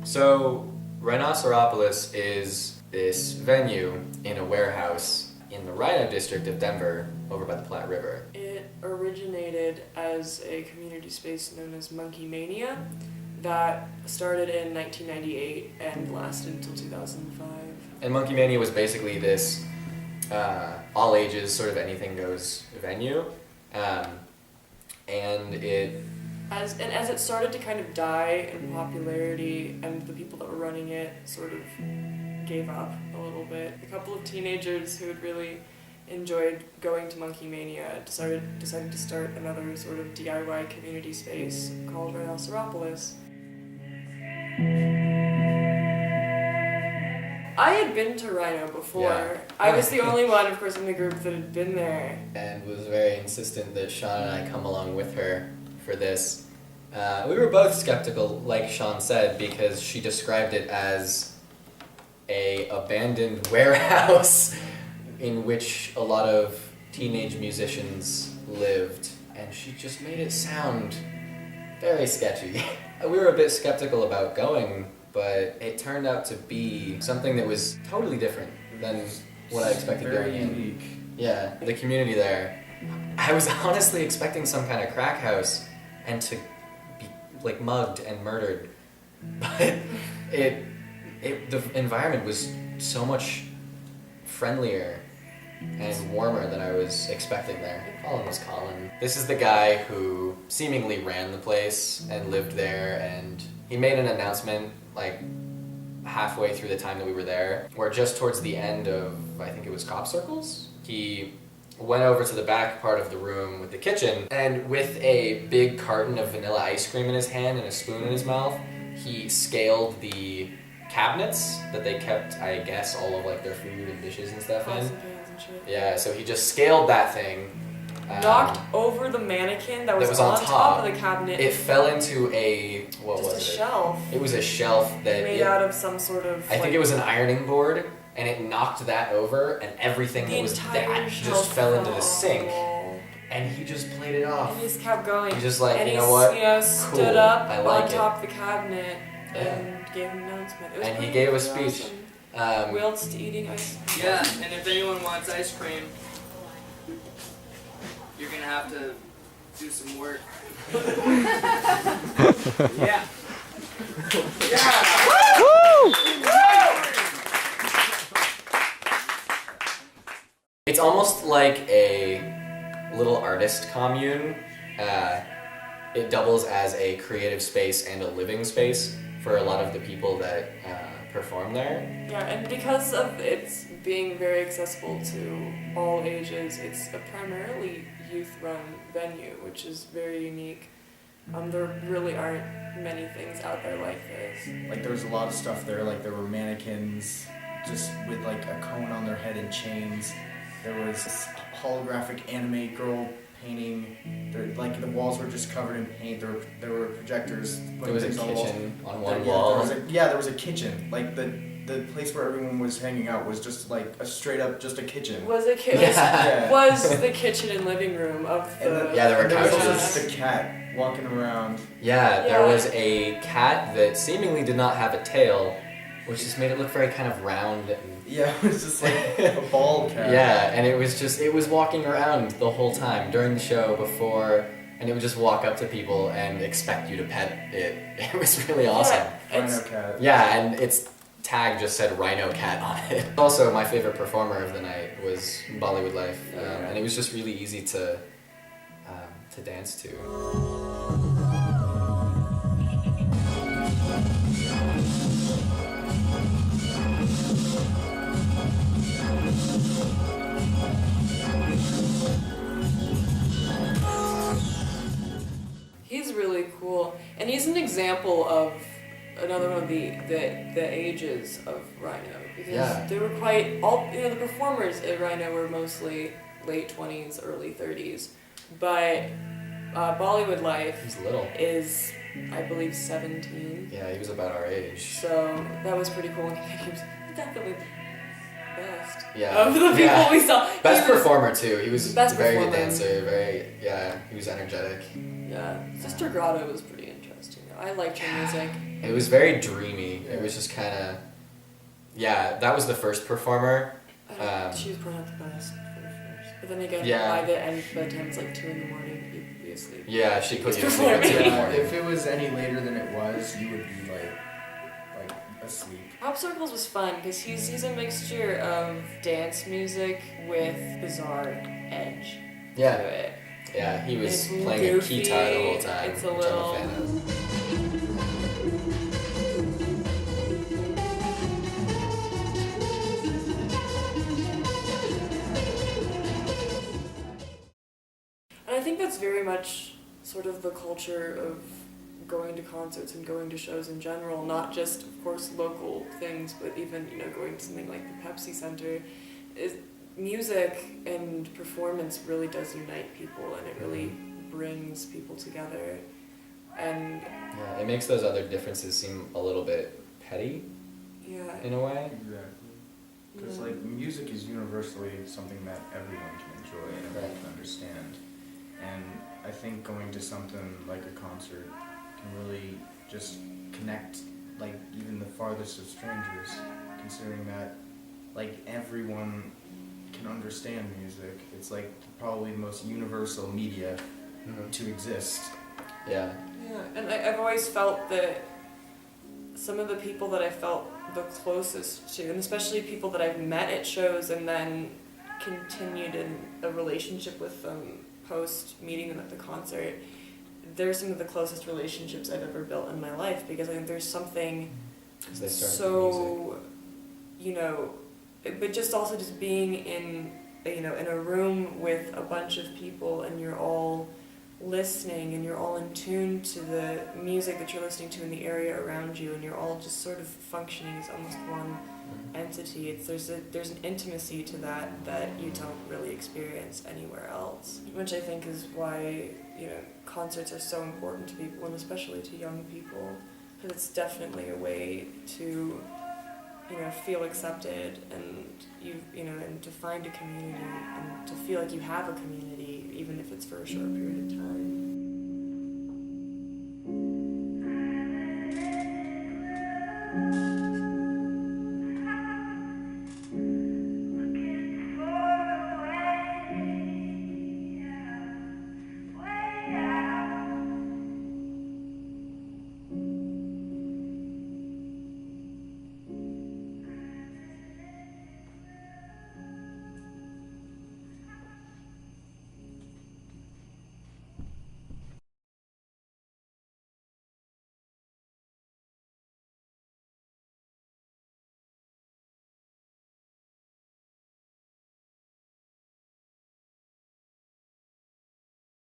So, Rhinoceropolis is this venue in a warehouse in the Rhino district of Denver over by the Platte River. It originated as a community space known as Monkey Mania that started in 1998 and lasted until 2005. And Monkey Mania was basically this all ages, sort of anything goes venue. And as it started to kind of die in popularity, and the people that were running it sort of gave up a little bit, a couple of teenagers who had really enjoyed going to Monkey Mania decided to start another sort of DIY community space called Rhinoceropolis. I had been to Rhino before. Yeah. I was the only one, of course, in the group that had been there. And was very insistent that Sean and I come along with her for this. We were both skeptical, like Sean said, because she described it as a abandoned warehouse in which a lot of teenage musicians lived, and she just made it sound very sketchy. We were a bit skeptical about going, but it turned out to be something that was totally different than what I expected going in. Very unique. Yeah, the community there. I was honestly expecting some kind of crack house and to be like mugged and murdered, but the environment was so much friendlier and warmer than I was expecting there. Colin was Colin. This is the guy who seemingly ran the place and lived there, and he made an announcement like halfway through the time that we were there, where just towards the end of, I think it was Cop Circles, he went over to the back part of the room with the kitchen, and with a big carton of vanilla ice cream in his hand and a spoon in his mouth, he scaled the cabinets that they kept, I guess, all of like their food and dishes and stuff Pots in. and pans and shit. Yeah, so he just scaled that thing. Knocked over the mannequin that was on top of the cabinet. It fell into a, what just was a it? shelf. It was a shelf that made out of some sort of. I think it was an ironing board, and it knocked that over, and everything that was that just fell into the sink. And he just played it off. And he just kept going. He just like, and you know what? Stood Cool. up I like on it. top of the cabinet and gave an announcement. It was And he pretty gave a awesome. speech. Whilst eating ice cream. Yeah, and if anyone wants ice cream, you're gonna have to do some work. Yeah. Yeah. Woo! It's almost like a little artist commune. It doubles as a creative space and a living space for a lot of the people that perform there. Yeah, and because of its being very accessible to all ages, it's a primarily youth-run venue, which is very unique. There really aren't many things out there like this. Like there was a lot of stuff there, like there were mannequins just with like a cone on their head and chains. There was this holographic anime girl painting. There, like the walls were just covered in paint. There were projectors. There was a things on the walls. kitchen on one Yeah, wall. there was a kitchen. Like the place where everyone was hanging out was just like a straight up just a kitchen. Was the kitchen and living room of the. there were there was also couches. just a cat walking around. Yeah, there Yeah. was a cat that seemingly did not have a tail, which just made it look very kind of round and Yeah, it was just like a bald cat. yeah, and it was walking around the whole time during the show before, and it would just walk up to people and expect you to pet it. It was really awesome. Yeah, Rhino cat. Yeah, and its tag just said Rhino Cat on it. Also, my favorite performer of the night was Bollywood Life, and it was just really easy to dance to. He's really cool, and he's an example of another one of the ages of Rhino, because they were quite all. The performers at Rhino were mostly late 20s, early 30s, but Bollywood Life He's little. is, I believe, 17. Yeah, he was about our age. So that was pretty cool. He was definitely the best Yeah. of the people we saw. Best He was- performer too. He was a Best very good performer. dancer. He was energetic. Yeah, Sister Grotto was pretty interesting. I liked her music. It was very dreamy. was just kind of, yeah, that was the first performer. She was probably not the best for the first. But then again, Yeah. by the end, by the time it's like 2 in the morning, you'd be asleep. Yeah, she put you to It's sleep at 2 in the performing. morning. If it was any later than it was, you would be like asleep. Pop Circles was fun because he's a mixture of dance music with bizarre edge to Yeah, it. yeah, he was It's playing goofy, a guitar the whole time, it's a which little- I'm a fan of. And I think that's very much sort of the culture of going to concerts and going to shows in general, not just, of course, local things, but even, going to something like the Pepsi Center. Is music and performance really does unite people, and it really brings people together. And Yeah, it makes those other differences seem a little bit petty yeah, in a way. Exactly. Because Yeah. like music is universally something that everyone can enjoy and everyone Right. can understand. And I think going to something like a concert can really just connect like even the farthest of strangers, considering that like everyone can understand music. It's like probably the most universal media to exist. Yeah. yeah. And I've always felt that some of the people that I felt the closest to, and especially people that I've met at shows and then continued in a relationship with them post meeting them at the concert, they're some of the closest relationships I've ever built in my life, because I think there's something 'Cause they started with music. so, but just also just being in a room with a bunch of people and you're all listening and you're all in tune to the music that you're listening to in the area around you, and you're all just sort of functioning as almost one entity. There's an intimacy to that you don't really experience anywhere else, which I think is why concerts are so important to people, and especially to young people, because it's definitely a way to feel accepted, and and to find a community, and to feel like you have a community, even if it's for a short period of time.